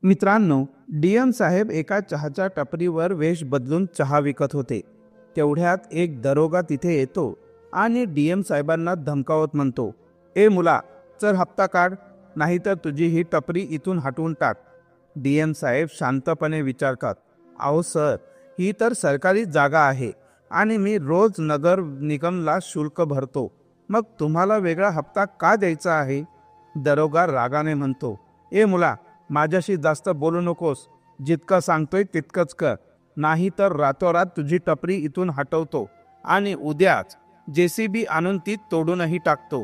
मित्रांनो, डीएम साहेब एका चहाच्या टपरीवर वेश बदलून चहा विकत होते. तेवढ्यात एक दरोगा तिथे येतो आणि डीएम साहेबांना धमकावत म्हणतो, ए मुला, चल हप्ता काढ, नाहीतर तुझी ही टपरी इथून हटवून टाक. डीएम साहेब शांतपणे विचारतात, अहो सर, ही तर सरकारी जागा आहे आणि मी रोज नगर निगमला शुल्क भरतो. मग तुम्हाला वेगळा हप्ता का द्यायचा आहे? दरोगा रागाने म्हणतो, ए मुला, माझ्याशी जास्त बोलू नकोस. जितकं सांगतोय तितकंच कर, नाही तर रातोरात तुझी टपरी इथून हटवतो आणि उद्याच JCB आणून ती तोडूनही टाकतो.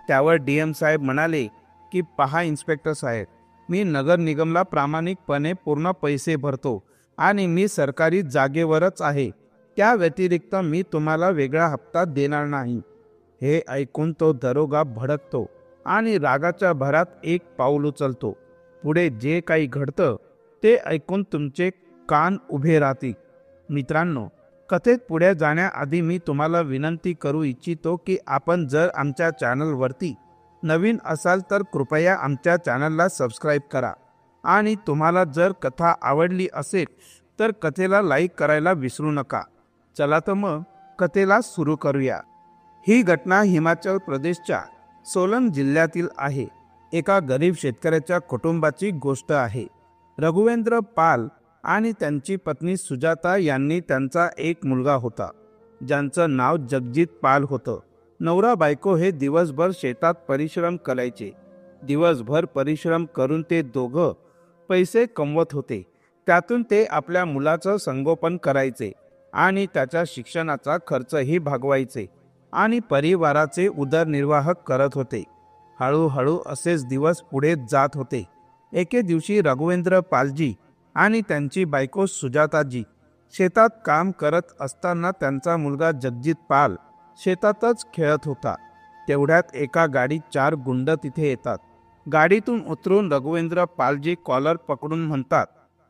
त्यावर डीएम साहेब म्हणाले की पहा इन्स्पेक्टर साहेब, मी नगर निगमला प्रामाणिकपणे पूर्ण पैसे भरतो आणि मी सरकारी जागेवरच आहे. त्या व्यतिरिक्त मी तुम्हाला वेगळा हप्ता देणार नाही. हे ऐकून तो दरोगा भडकतो आणि रागाच्या भरात एक पाऊल उचलतो. पुढे जे काही घडतं ते ऐकून तुमचे कान उभे राहतील. मित्रांनो, कथेत पुढे जाण्याआधी मी तुम्हाला विनंती करू इच्छितो की आपण जर आमच्या चॅनलवरती नवीन असाल तर कृपया आमच्या चॅनलला सबस्क्राईब करा आणि तुम्हाला जर कथा आवडली असेल तर कथेला लाईक करायला विसरू नका. चला तर मग कथेला सुरू करूया. ही घटना हिमाचल प्रदेशच्या सोलन जिल्ह्यातील आहे. एका गरीब शेतकऱ्याच्या कुटुंबाची गोष्ट आहे. रघुवेंद्र पाल आणि त्यांची पत्नी सुजाता यांनी त्यांचा एक मुलगा होता, ज्यांचं नाव जगजित पाल होतं. नवरा बायको हे दिवसभर शेतात परिश्रम करायचे. दिवसभर परिश्रम करून ते दोघं पैसे कमवत होते. त्यातून ते आपल्या मुलाचं संगोपन करायचे आणि त्याच्या शिक्षणाचा खर्चही भागवायचे आणि परिवाराचे उदरनिर्वाह करत होते. हळूहळू असेच दिवस पुढे जात होते. एके दिवशी रघुवेंद्र पालजी आणि त्यांची बायको सुजाताजी शेतात काम करत असताना त्यांचा मुलगा जगजित पाल शेतातच खेळत होता. तेवढ्यात एका गाडीत 4 गुंड तिथे येतात. गाडीतून उतरून रघुवेंद्र पालजी कॉलर पकडून म्हणतात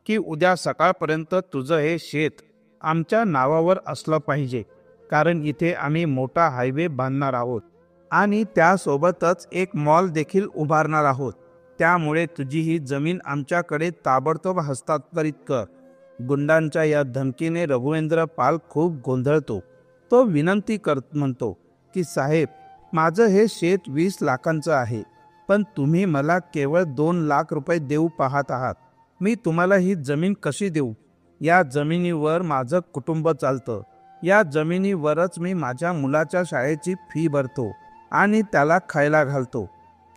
की उद्या सकाळपर्यंत तुझं हे शेत आमच्या नावावर असलं पाहिजे, कारण इथे आम्ही मोठा हायवे बांधणार आहोत आणि त्यासोबतच एक मॉल देखील उभारणार आहोत. त्यामुळे तुझी ही जमीन आमच्याकडे ताबडतोब हस्तांतरित कर. गुंडांच्या या धमकीने रघुवेंद्र पाल खूप गोंधळतो. तो विनंती करत म्हणतो की साहेब, माझं हे शेत 20 लाखांचं आहे, पण तुम्ही मला केवळ 2 लाख रुपये देऊ पाहत आहात. मी तुम्हाला ही जमीन कशी देऊ? या जमिनीवर माझं कुटुंब चालतं. या जमिनीवरच मी माझ्या मुलाच्या शाळेची फी भरतो आणि त्याला खायला घालतो.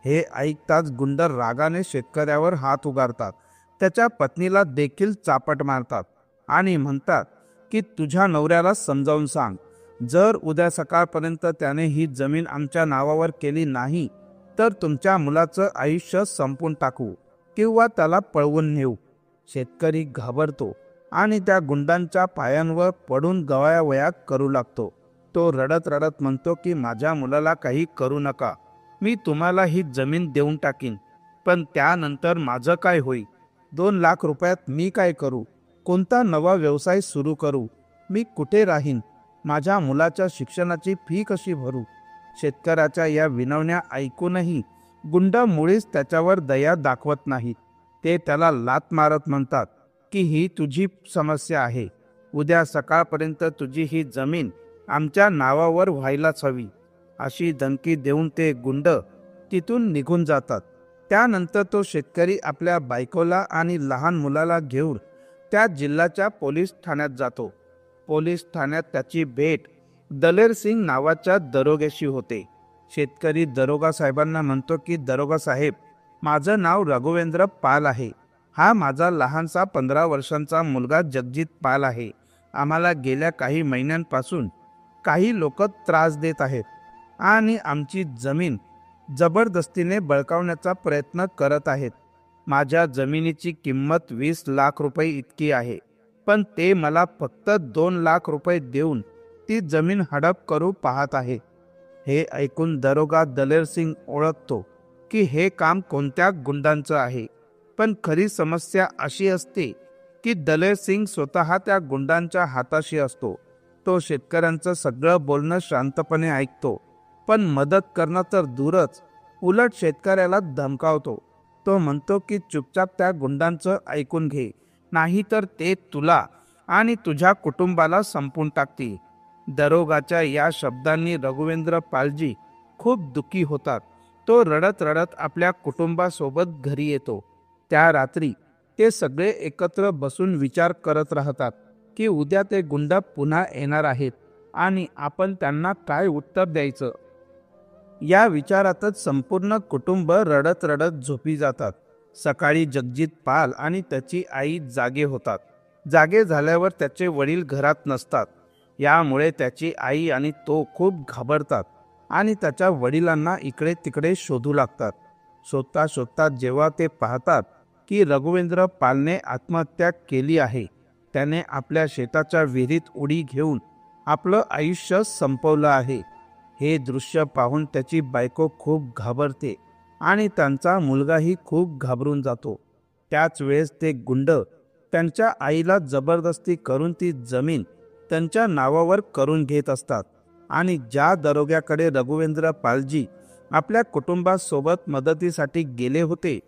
हे ऐकताच गुंड रागाने शेतकऱ्यावर हात उगारतात. त्याच्या पत्नीला देखील चापट मारतात आणि म्हणतात की तुझ्या नवऱ्याला समजावून सांग, जर उद्या सकाळपर्यंत त्याने ही जमीन आमच्या नावावर केली नाही तर तुमच्या मुलाचं आयुष्य संपून टाकू किंवा त्याला पळवून नेऊ. शेतकरी घाबरतो आणि त्या गुंडांच्या पायांवर पडून गवायावया करू लागतो. तो रडत रडत म्हणतो की माझ्या मुलाला काही करू नका. मी तुम्हाला ही जमीन देऊन टाकीन, पण त्यानंतर माझं काय होईल? 2 लाख रुपयात मी काय करू? कोणता नवा व्यवसाय सुरू करू? मी कुठे राहीन? माझ्या मुलाच्या शिक्षणाची फी कशी भरू? शेतकऱ्याच्या या विनवण्या ऐकूनही गुंड मुळीच त्याच्यावर दया दाखवत नाहीत. ते त्याला लाथ मारत म्हणतात की ही तुझी समस्या आहे. उद्या सकाळपर्यंत तुझी ही जमीन आमच्या नावावर व्हायलाच हवी. अशी धमकी देऊन ते गुंड तिथून निघून जातात. त्यानंतर तो शेतकरी आपल्या बायकोला आणि लहान मुलाला घेऊन त्या जिल्ह्याच्या पोलीस ठाण्यात जातो. पोलीस ठाण्यात त्याची भेट दलेर सिंग नावाच्या दरोग्याशी होते. शेतकरी दरोगा साहेबांना म्हणतो की दरोगा साहेब, माझं नाव रघुवेंद्र पाल आहे. हा माझा लहानसा 15 वर्षांचा मुलगा जगजित पाल आहे. आम्हाला गेल्या काही महिन्यांपासून काही लोक त्रास देत आहेत आणि आमची जमीन जबरदस्तीने बळकावण्याचा प्रयत्न करत आहेत. माझ्या जमिनीची किंमत 20 लाख रुपये इतकी आहे, पण ते मला फक्त 2 लाख रुपये देऊन ती जमीन हडप करू पाहत आहे. हे ऐकून दरोगा दलेर सिंग ओळखतो की हे काम कोणत्या गुंडांचं आहे. पण खरी समस्या अशी असते की दलेर सिंग स्वतः त्या गुंडांच्या हाताशी असतो. तो शेतकऱ्यांचं सगळं बोलणं शांतपणे ऐकतो, पण मदत करणं तर दूरच, उलट शेतकऱ्याला धमकावतो. तो म्हणतो की चुपचाप त्या गुंडांचं ऐकून घे, नाहीतर ते तुला आणि तुझ्या कुटुंबाला संपून टाकतील. दरोगाच्या या शब्दांनी रघुवेंद्र पालजी खूप दुःखी होतात. तो रडत रडत आपल्या कुटुंबासोबत घरी येतो. त्या रात्री ते सगळे एकत्र बसून विचार करत राहतात की उद्या ते गुंड पुन्हा येणार आहेत आणि आपण त्यांना काय उत्तर द्यायचं. या विचारातच संपूर्ण कुटुंब रडत रडत झोपी जातात. सकाळी जगजित पाल आणि त्याची आई जागे होतात. जागे झाल्यावर त्याचे वडील घरात नसतात. यामुळे त्याची आई आणि तो खूप घाबरतात आणि त्याच्या वडिलांना इकडे तिकडे शोधू लागतात. शोधता शोधता जेव्हा ते पाहतात की रघुवेंद्र पालने आत्महत्या केली आहे, त्याने आपल्या शेताच्या विहिरीत उडी घेऊन आपलं आयुष्य संपवलं आहे, हे दृश्य पाहून त्याची बायको खूप घाबरते आणि त्यांचा मुलगाही खूप घाबरून जातो. त्याच वेळेस ते गुंड त्यांच्या आईला जबरदस्ती करून ती जमीन त्यांच्या नावावर करून घेत असतात आणि ज्या दरोग्याकडे रघुवेंद्र पालजी आपल्या कुटुंबासोबत मदतीसाठी गेले होते,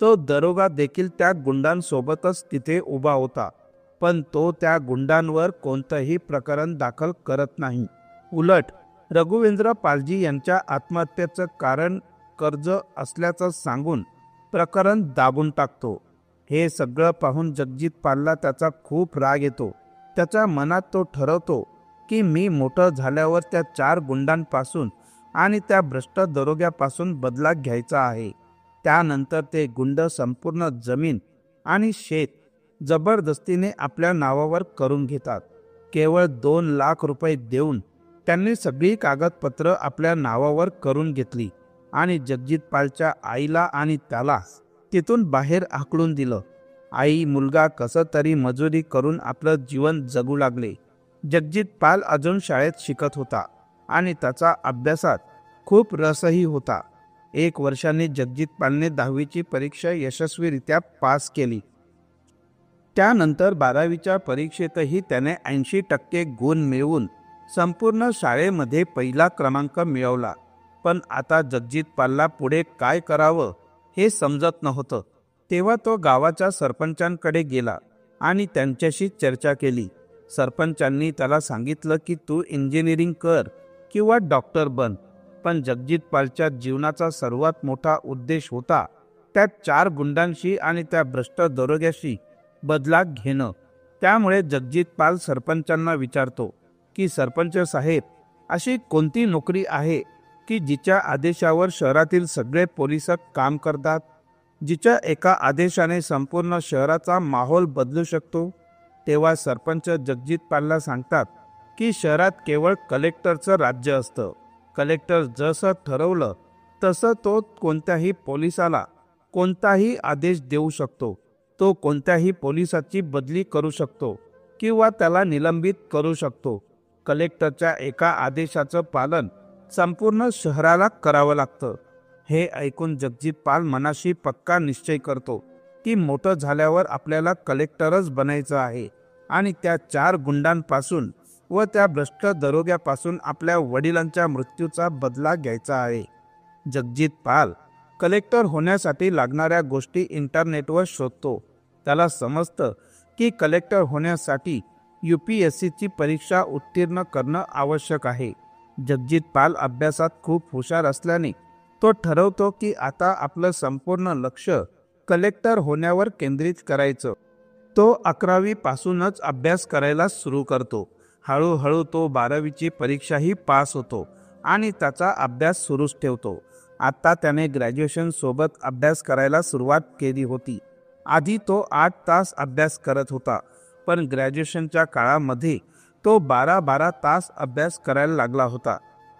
तो दरोगा देखील त्या गुंडांसोबतच तिथे उभा होता. पण तो त्या गुंडांवर कोणतंही प्रकरण दाखल करत नाही. उलट रघुवेंद्र पालजी यांच्या आत्महत्येचं कारण कर्ज असल्याचं सांगून प्रकरण दाबून टाकतो. हे सगळं पाहून जगजित पालला त्याचा खूप राग येतो. त्याच्या मनात तो ठरवतो की मी मोठं झाल्यावर त्या 4 गुंडांपासून आणि त्या भ्रष्ट दरोग्यापासून बदला घ्यायचा आहे. त्यानंतर ते गुंड संपूर्ण जमीन आणि शेत जबरदस्तीने आपल्या नावावर करून घेतात. केवळ 2 लाख रुपये देऊन त्यांनी सगळी कागदपत्र आपल्या नावावर करून घेतली आणि जगजित पालच्या आईला आणि त्याला तिथून बाहेर हाकलून दिलं. आई मुलगा कसं तरी मजुरी करून आपलं जीवन जगू लागले. जगजित पाल अजून शाळेत शिकत होता आणि त्याचा अभ्यासात खूप रसही होता. 1 वर्षाने जगजित पालने 10वीची परीक्षा यशस्वीरित्या पास केली. त्यानंतर 12वीच्या परीक्षेतही त्याने 80% गुण मिळवून संपूर्ण शाळेमध्ये पहिला क्रमांक मिळवला. पण आता जगजित पालला पुढे काय करावं हे समजत नव्हतं. तेव्हा तो गावाच्या सरपंचांकडे गेला आणि त्यांच्याशी चर्चा केली. सरपंचांनी त्याला सांगितलं की तू इंजिनिअरिंग कर किंवा डॉक्टर बन. पण जगजित पालच्या जीवनाचा सर्वात मोठा उद्देश होता त्या 4 गुंडांशी आणि त्या भ्रष्ट दरोग्याशी बदला घेणं. त्यामुळे जगजित पाल सरपंचांना विचारतो की सरपंच साहेब, अशी कोणती नोकरी आहे की जिच्या आदेशावर शहरातील सगळे पोलिस काम करतात, जिच्या एका आदेशाने संपूर्ण शहराचा माहोल बदलू शकतो. तेव्हा सरपंच जगजित पालला सांगतात की शहरात केवळ कलेक्टरचं राज्य असतं. कलेक्टर जसं ठरवलं तसं तो कोणत्याही पोलिसाला कोणताही आदेश देऊ शकतो. तो कोणत्याही पोलिसाची बदली करू शकतो किंवा त्याला निलंबित करू शकतो. कलेक्टरच्या एका आदेशाचं पालन संपूर्ण शहराला करावं लागतं. हे ऐकून जगजित पाल मनाशी पक्का निश्चय करतो की मोठं झाल्यावर आपल्याला कलेक्टरच बनायचं आहे आणि त्या 4 गुंडांपासून व त्या भ्रष्ट दरोग्यापासून आपल्या वडिलांच्या मृत्यूचा बदला घ्यायचा आहे. जगजित पाल कलेक्टर होण्यासाठी लागणाऱ्या गोष्टी इंटरनेटवर शोधतो. त्याला समजतं की कलेक्टर होण्यासाठी UPSCची परीक्षा उत्तीर्ण करणं आवश्यक आहे. जगजित पाल अभ्यासात खूप हुशार असल्याने तो ठरवतो की आता आपलं संपूर्ण लक्ष कलेक्टर होण्यावर केंद्रित करायचं. तो 11वी पासूनच अभ्यास करायला सुरू करतो. हळूहळू तो 12वीची परीक्षाही पास होतो आणि त्याचा अभ्यास सुरूच ठेवतो. आता त्याने ग्रॅज्युएशन सोबत अभ्यास करायला सुरुवात केली होती. आधी तो 8 तास अभ्यास करत होता, पण ग्रॅज्युएशनच्या काळामध्ये तो 12-12 तास अभ्यास करायला लागला होता.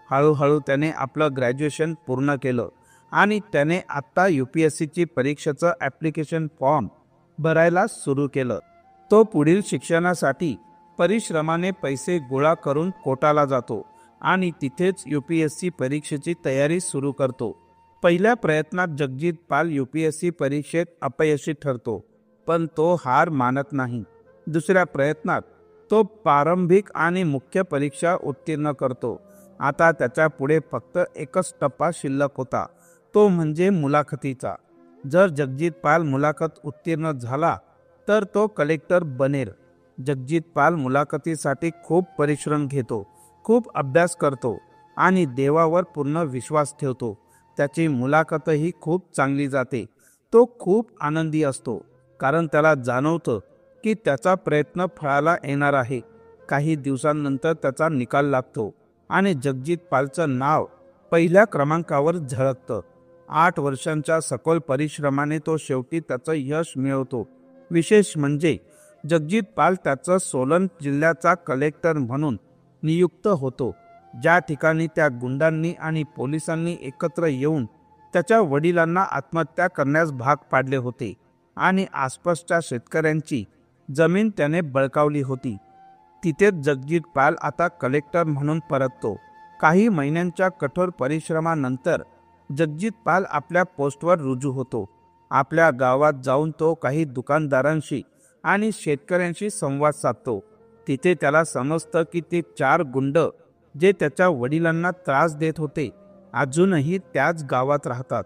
हळूहळू त्याने आपलं ग्रॅज्युएशन पूर्ण केलं आणि त्याने आत्ता UPSCची परीक्षेचं ॲप्लिकेशन फॉर्म भरायला सुरू केलं. तो पुढील शिक्षणासाठी परिश्रमाने पैसे गोळा करून कोटाला जातो आणि तिथेच UPSC परीक्षेची तयारी सुरू करतो. पहिल्या प्रयत्नात जगजित पाल UPSC परीक्षेत अपयशी ठरतो, पण तो हार मानत नाही. दुसऱ्या प्रयत्नात तो प्रारंभिक आणि मुख्य परीक्षा उत्तीर्ण करतो. आता त्याच्या पुढे फक्त एकच टप्पा शिल्लक होता, तो म्हणजे मुलाखतीचा. जर जगजित पाल मुलाखत उत्तीर्ण झाला तर तो कलेक्टर बनेल. जगजित पाल मुलाखतीसाठी खूप परिश्रम घेतो, खूप अभ्यास करतो आणि देवावर पूर्ण विश्वास ठेवतो. त्याची मुलाखतही खूप चांगली जाते. तो खूप आनंदी असतो, कारण त्याला जाणवतं की त्याचा प्रयत्न फळाला येणार आहे. काही दिवसांनंतर त्याचा निकाल लागतो आणि जगजित पालचं नाव पहिल्या क्रमांकावर झळकतं. 8 वर्षांच्या सखोल परिश्रमाने तो शेवटी त्याचं यश मिळवतो. विशेष म्हणजे जगजित पाल त्याचं सोलन जिल्ह्याचा कलेक्टर म्हणून नियुक्त होतो, ज्या ठिकाणी त्या गुंडांनी आणि पोलिसांनी एकत्र येऊन त्याच्या वडिलांना आत्महत्या करण्यास भाग पाडले होते आणि आसपासच्या शेतकऱ्यांची जमीन त्याने बळकावली होती. तिथेच जगजित पाल आता कलेक्टर म्हणून परततो. काही महिन्यांच्या कठोर परिश्रमानंतर जगजित पाल आपल्या पोस्टवर रुजू होतो. आपल्या गावात जाऊन तो काही दुकानदारांशी आणि शेतकऱ्यांशी संवाद साधतो. तिथे त्याला समजतं की ते 4 गुंड जे त्याच्या वडिलांना त्रास देत होते अजूनही त्याच गावात राहतात.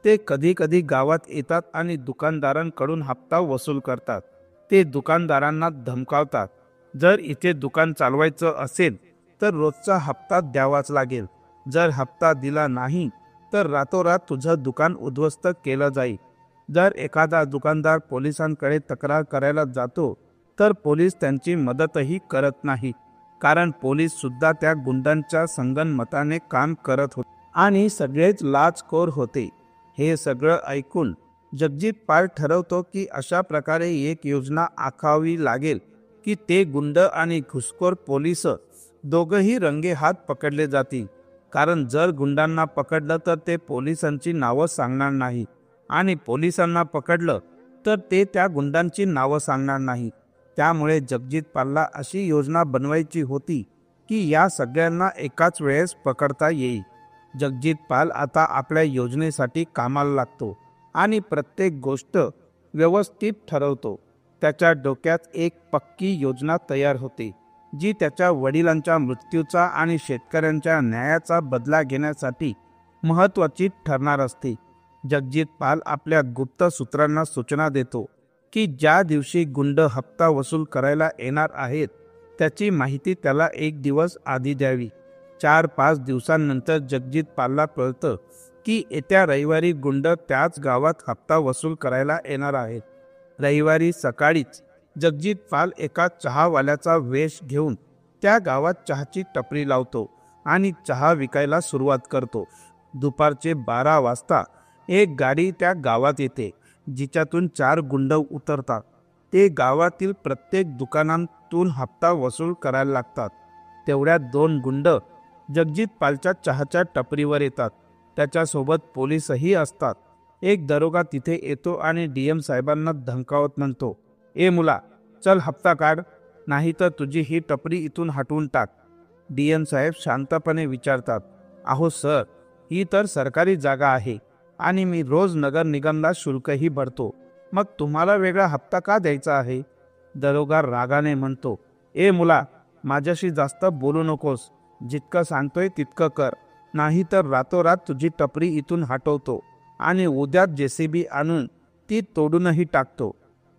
ते कधी कधी गावात येतात आणि दुकानदारांकडून हप्ता वसूल करतात. ते दुकानदारांना धमकावतात, जर इथे दुकान चालवायचं असेल तर रोजचा हप्ता द्यावाच लागेल. जर हप्ता दिला नाही तर रातोरात तुझं दुकान उद्ध्वस्त केलं जाईल. जर एखादा दुकानदार पोलिसांकडे तक्रार करायला जातो तर पोलीस त्यांची मदतही करत नाही, कारण पोलीस सुद्धा त्या गुंडांच्या संगनमताने काम करत होते आणि सगळेच लाचखोर होते. हे सगळं ऐकून जगजित पाल ठरवतो की अशा प्रकारे एक योजना आखावी लागेल की ते गुंड आणि घुसखोर पोलीस दोघंही रंगेहात पकडले जातील. कारण जर गुंडांना पकडलं तर ते पोलिसांची नावं सांगणार नाही आणि पोलिसांना पकडलं तर ते त्या गुंडांची नावं सांगणार नाही. त्यामुळे जगजित पालला अशी योजना बनवायची होती की या सगळ्यांना एकाच वेळेस पकडता येईल. जगजित पाल आता आपल्या योजनेसाठी कामाला लागतो आणि प्रत्येक गोष्ट व्यवस्थित ठरवतो. त्याच्या डोक्यात एक पक्की योजना तयार होते, जी त्याच्या वडिलांच्या मृत्यूचा आणि शेतकऱ्यांच्या न्यायाचा बदला घेण्यासाठी महत्त्वाची ठरणार असते. जगजित पाल आपल्या गुप्त सूत्रांना सूचना देतो की ज्या दिवशी गुंड हप्ता वसूल करायला येणार आहेत त्याची माहिती त्याला 1 दिवस आधी द्यावी. 4-5 दिवसांनंतर जगजित पालला कळतं की येत्या रविवारी गुंड त्याच गावात हप्ता वसूल करायला येणार आहेत. रविवारी सकाळीच जगजित पाल एका चहावाल्याचा वेश घेऊन त्या गावात चहाची टपरी लावतो आणि चहा विकायला सुरुवात करतो. दुपारचे 12 वाजता एक गाडी त्या गावात येते, जिच्यातून 4 गुंड उतरतात. ते गावातील प्रत्येक दुकानातून हप्ता वसूल करायला लागतात. तेवढ्यात 2 गुंड जगजित पालच्या चहाच्या टपरीवर येतात. त्याच्यासोबत पोलीसही असतात. एक दरोगा तिथे येतो आणि DM साहेबांना धमकावत म्हणतो, ए मुला, चल हप्ता काढ, नाही तर तुझी ही टपरी इथून हटवून टाक. DM साहेब शांतपणे विचारतात, अहो सर, ही तर सरकारी जागा आहे आणि मी रोज नगर निगमला शुल्कही भरतो, मग तुम्हाला वेगळा हप्ता का द्यायचा आहे? दरोगा रागाने म्हणतो, ए मुला, माझ्याशी जास्त बोलू नकोस. जितकं सांगतोय तितकं कर, नाही तर रातोरात तुझी टपरी इथून हटवतो आणि उद्या JCB आणून ती तोडूनही टाकतो.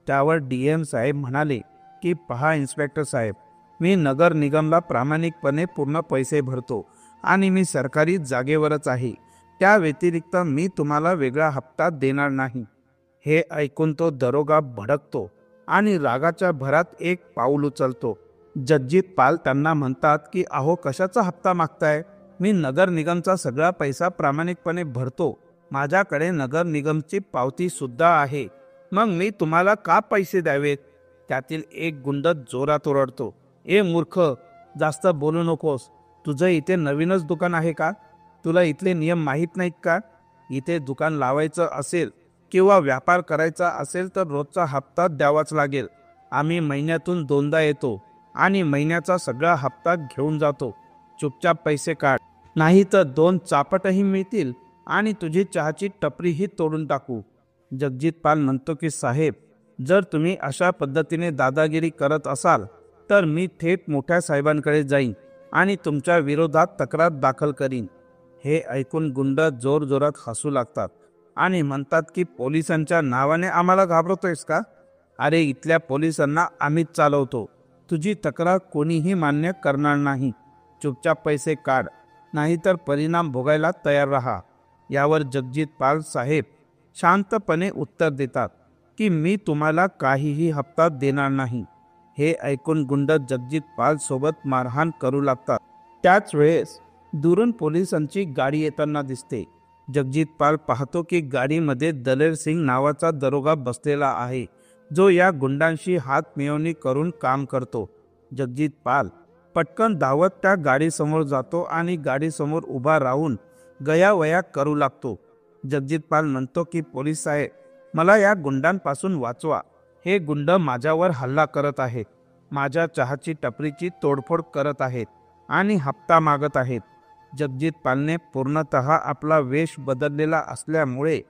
त्यावर DM साहेब म्हणाले की पहा इन्स्पेक्टर साहेब, मी नगर निगमला प्रामाणिकपणे पूर्ण पैसे भरतो आणि मी सरकारी जागेवरच आहे. त्या व्यतिरिक्त मी तुम्हाला वेगळा हप्ता देणार नाही. हे ऐकून तो दरोगा भडकतो आणि रागाच्या भरात एक पाऊल उचलतो. जगजित पाल त्यांना म्हणतात की अहो, कशाचा हप्ता मागताय? मी नगर निगमचा सगळा पैसा प्रामाणिकपणे भरतो. माझ्याकडे नगर निगमची पावती सुद्धा आहे. मग मी तुम्हाला का पैसे द्यावेत? त्यातील एक गुंड जोरात ओरडतो, ए मूर्ख, जास्त बोलू नकोस. तुझं इथे नवीनच दुकान आहे का? तुला इथले नियम माहीत नाहीत का? इथे दुकान लावायचं असेल किंवा व्यापार करायचा असेल तर रोजचा हप्ता द्यावाच लागेल. आम्ही महिन्यातून 2दा येतो आणि महिन्याचा सगळा हप्ता घेऊन जातो. चुपचाप पैसे काढ, नाही तर 2 चापटही मिळतील आणि तुझी चहाची टपरीही तोडून टाकू. जगजित पाल म्हणतो की साहेब, जर तुम्ही अशा पद्धतीने दादागिरी करत असाल तर मी थेट मोठ्या साहेबांकडे जाईन आणि तुमच्या विरोधात तक्रार दाखल करीन. हे ऐकून गुंड जोरजोरात हसू लागतात आणि म्हणतात की पोलिसांच्या नावाने आम्हाला घाबरतोयस का? अरे इथल्या पोलिसांना आम्हीच चालवतो. तुझी तक्रार कोणीही मान्य करणार नाही. चुपचाप पैसे काढ, नाहीतर परिणाम भोगायला तयार राहा. यावर जगजित पाल साहेब शांतपणे उत्तर देतात की मी तुम्हाला काहीही हप्ता देणार नाही. हे ऐकून गुंड जगजित पाल सोबत मारहाण करू लागतात. त्याच वेळेस दुरून पोलिसांची गाडी येताना दिसते. जगजित पाल पाहतो की गाडीमध्ये दलेर सिंग नावाचा दरोगा बसलेला आहे, जो या गुंडांशी हात मिळवणी करून काम करतो. जगजित पाल पटकन धावत त्या गाडीसमोर जातो आणि गाडीसमोर उभा राहून गयावया करू लागतो. जगजित पाल म्हणतो की पोलीस साहेब, मला या गुंडांपासून वाचवा. हे गुंड माझ्यावर हल्ला करत आहेत, माझ्या चहाची टपरीची तोडफोड करत आहेत आणि हप्ता मागत आहेत. जगजित पालने पूर्णतः आपला वेश बदललेला असल्यामुळे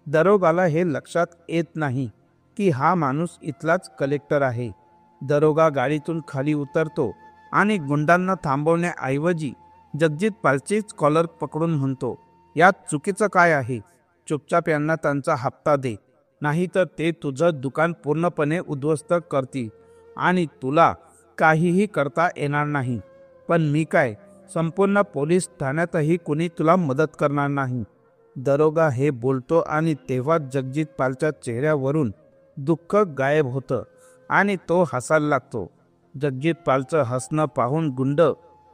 दरोगाला हे लक्षात येत नाही की हा माणूस इथलाच कलेक्टर आहे. दरोगा गाडीतून खाली उतरतो आणि गुंडांना थांबवण्याऐवजी जगजित पालचीच कॉलर पकडून म्हणतो, यात चुकीचं काय आहे? चुपचाप यांना त्यांचा हप्ता दे, नाहीतर ते तुझं दुकान पूर्णपणे उद्ध्वस्त करतील आणि तुला काहीही करता येणार नाही. पण मी काय, संपूर्ण पोलीस ठाण्यातही कुणी तुला मदत करणार नाही. दरोगा हे बोलतो आणि तेव्हा जगजित पालच्या चेहऱ्यावरून दुःख गायब होतं आणि तो हसायला लागतो. जगजित पालचं हसणं पाहून गुंड,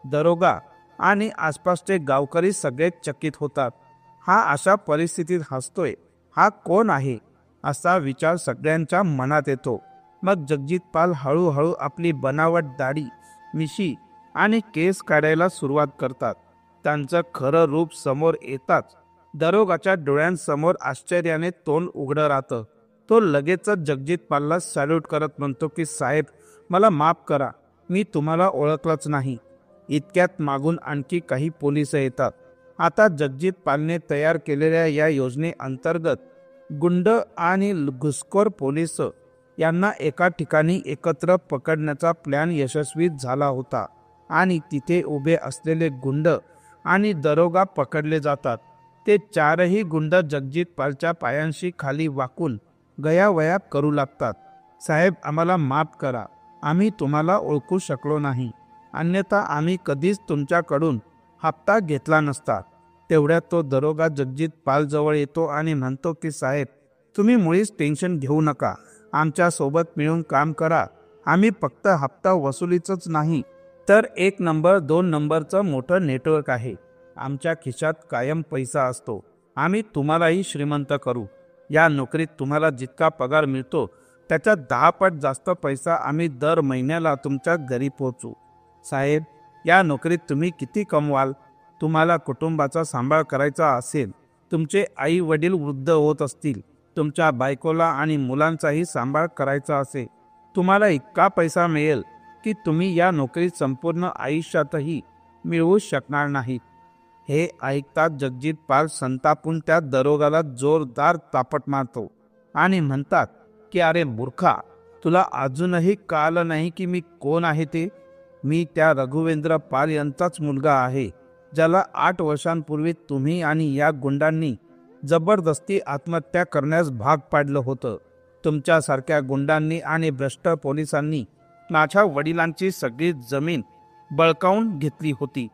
दरोगा आणि आसपासचे गावकरी सगळे चकित होतात. हा अशा परिस्थितीत हसतोय, हा कोण आहे असा विचार सगळ्यांच्या मनात येतो. मग जगजित पाल हळूहळू आपली बनावट दाढी, मिशी आणि केस काढायला सुरुवात करतात. त्यांचं खरं रूप समोर येताच दरोगाच्या डोळ्यांसमोर आश्चर्याने तोंड उघडं राहतं. तो लगेचच जगजित पालला सॅल्यूट करत म्हणतो की साहेब, मला माफ करा, मी तुम्हाला ओळखलंच नाही. इतक्यात मागून आणखी काही पोलिस येतात. आता जगजित पालने तयार केलेल्या या योजनेअंतर्गत गुंड आणि घुसखोर पोलीस यांना एका ठिकाणी एकत्र पकडण्याचा प्लॅन यशस्वी झाला होता आणि तिथे उभे असलेले गुंड आणि दरोगा पकडले जातात. ते चारही गुंड जगजित पालच्या पायांशी खाली वाकून गयावया करू लागतात. साहेब, आम्हाला माफ करा, आम्ही तुम्हाला ओळखू शकलो नाही, अन्यथा आम्ही कधीच तुमच्याकडून हप्ता घेतला नसता. तेवढ्यात तो दरोगा जगजित पाल जवळ येतो आणि म्हणतो की साहेब, तुम्ही मुळीच टेन्शन घेऊ नका, आमच्या सोबत मिळून काम करा. आम्ही फक्त हप्ता वसुलीचंच नाही तर 1 नंबर 2 नंबरचं मोठं नेटवर्क आहे. आमच्या खिशात कायम पैसा असतो. आम्ही तुम्हालाही श्रीमंत करू. या नोकरीत तुम्हाला जितका पगार मिळतो त्याच्या 10 पट जास्त पैसा आम्ही दर महिन्याला तुमच्या घरी पोहोचू. साहेब, या नोकरीत तुम्ही किती कमवाल? तुम्हाला कुटुंबाचा सांभाळ करायचा असेल, तुमचे आई वडील वृद्ध होत असतील, तुमच्या बायकोला आणि मुलांचाही सांभाळ करायचा असेल, तुम्हाला इतका पैसा मिळेल की तुम्ही या नोकरीत संपूर्ण आयुष्यातही मिळवू शकणार नाहीत. हे ऐकताच जगजित पाल संतापून त्या दरोगाला जोरदार तापट मारतो आणि म्हणतात की अरे मूर्खा, तुला अजूनही कळलं नाही की मी कोण आहे ते? मी त्या रघुवेंद्र पाल यांचाच मुलगा आहे, ज्याला 8 वर्षांपूर्वी तुम्ही आणि या गुंडांनी जबरदस्ती आत्महत्या करण्यास भाग पाडलं होतं. तुमच्यासारख्या गुंडांनी आणि भ्रष्ट पोलिसांनी माझ्या वडिलांची सगळी जमीन बळकावून घेतली होती.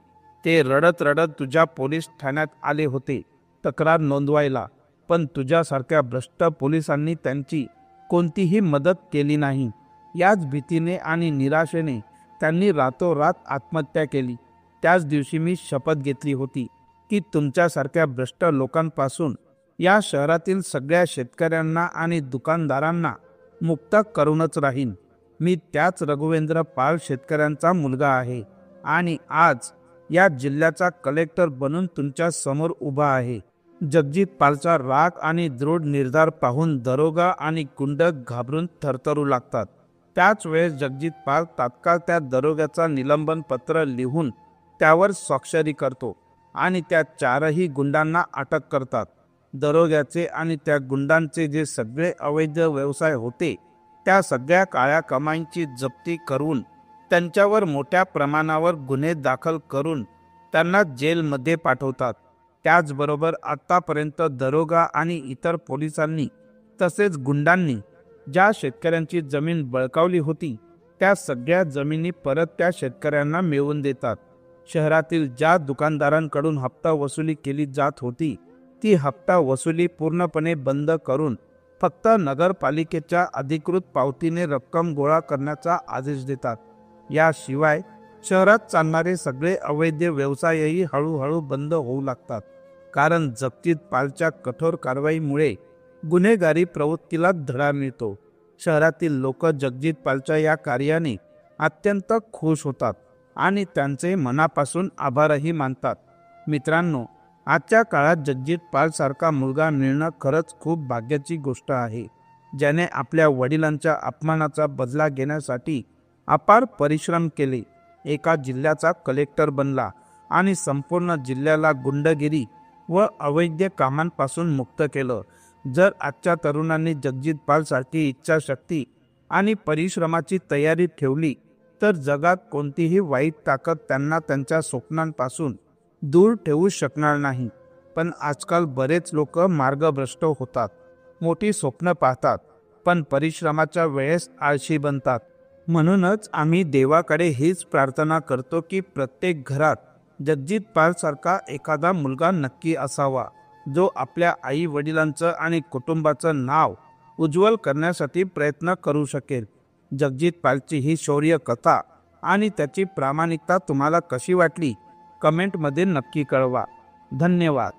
ते रडत रडत तुझ्या पोलीस ठाण्यात आले होते तक्रार नोंदवायला, पण तुझ्यासारख्या भ्रष्ट पोलिसांनी त्यांची कोणतीही मदत केली नाही. याच भीतीने आणि निराशेने त्यांनी रातोरात आत्महत्या केली. त्याच दिवशी मी शपथ घेतली होती की तुमच्यासारख्या भ्रष्ट लोकांपासून या शहरातील सगळ्या शेतकऱ्यांना आणि दुकानदारांना मुक्त करूनच राहीन. मी त्याच रघुवेंद्र पाल शेतकऱ्यांचा मुलगा आहे आणि आज या जिल्ह्याचा कलेक्टर बनून तुमच्या समोर उभा आहे. जगजित पालचा राग आणि दृढ निर्धार पाहून दरोगा आणि गुंड घाबरून थरथरू लागतात. त्याच वेळेस जगजित पाल तात्काळ त्या दरोग्याचा निलंबन पत्र लिहून त्यावर स्वाक्षरी करतो आणि त्या 4ही गुंडांना अटक करतात. दरोग्याचे आणि त्या गुंडांचे जे सगळे अवैध व्यवसाय होते त्या सगळ्या काळ्या कमाईंची जप्ती करून त्यांच्यावर मोठ्या प्रमाणावर गुन्हे दाखल करून त्यांना जेलमध्ये पाठवतात. त्याचबरोबर आतापर्यंत दरोगा आणि इतर पोलिसांनी तसेच गुंडांनी ज्या शेतकऱ्यांची जमीन बळकावली होती त्या सगळ्या जमिनी परत त्या शेतकऱ्यांना मिळवून देतात. शहरातील ज्या दुकानदारांकडून हप्ता वसुली केली जात होती ती हप्ता वसुली पूर्णपणे बंद करून फक्त नगरपालिकेच्या अधिकृत पावतीने रक्कम गोळा करण्याचा आदेश देतात. याशिवाय शहरात चालणारे सगळे अवैध व्यवसायही हळूहळू बंद होऊ लागतात. कारण जगजीत पालच्या कठोर कारवाईमुळे गुन्हेगारी प्रवृत्तीला धडा मिळतो. शहरातील लोक जगजीत पालच्या या कार्याने अत्यंत खुश होतात आणि त्यांचे मनापासून आभारही मानतात. मित्रांनो, आजच्या काळात जगजीत पाल सारखा मुलगा मिळणं खरंच खूप भाग्याची गोष्ट आहे, ज्याने आपल्या वडिलांच्या अपमानाचा बदला घेण्यासाठी अपार परिश्रम केले. एका जिल्ह्याचा कलेक्टर बनला आणि संपूर्ण जिल्ह्याला गुंडगिरी व अवैध कामांपासून मुक्त केलं. जर आजच्या तरुणांनी जगजीत पाल सारखी इच्छाशक्ती आणि परिश्रमाची तयारी ठेवली तर जगात कोणतीही वाईट ताकद त्यांना त्यांच्या स्वप्नांपासून दूर ठेवू शकणार नाही. पण आजकाल बरेच लोक मार्गभ्रष्ट होतात, मोठी स्वप्न पाहतात पण परिश्रमाच्या वेळेस आळशी बनतात. म्हणूनच आम्ही देवाकडे हीच प्रार्थना करतो की प्रत्येक घरात जगजीत पाल सारखा एखादा मुलगा नक्की असावा, जो आपल्या आई वडिलांचं आणि कुटुंबाचं नाव उज्ज्वल करण्यासाठी प्रयत्न करू शकेल. जगजीत पालची ही शौर्य कथा आणि त्याची प्रामाणिकता तुम्हाला कशी वाटली कमेंटमध्ये नक्की कळवा. धन्यवाद.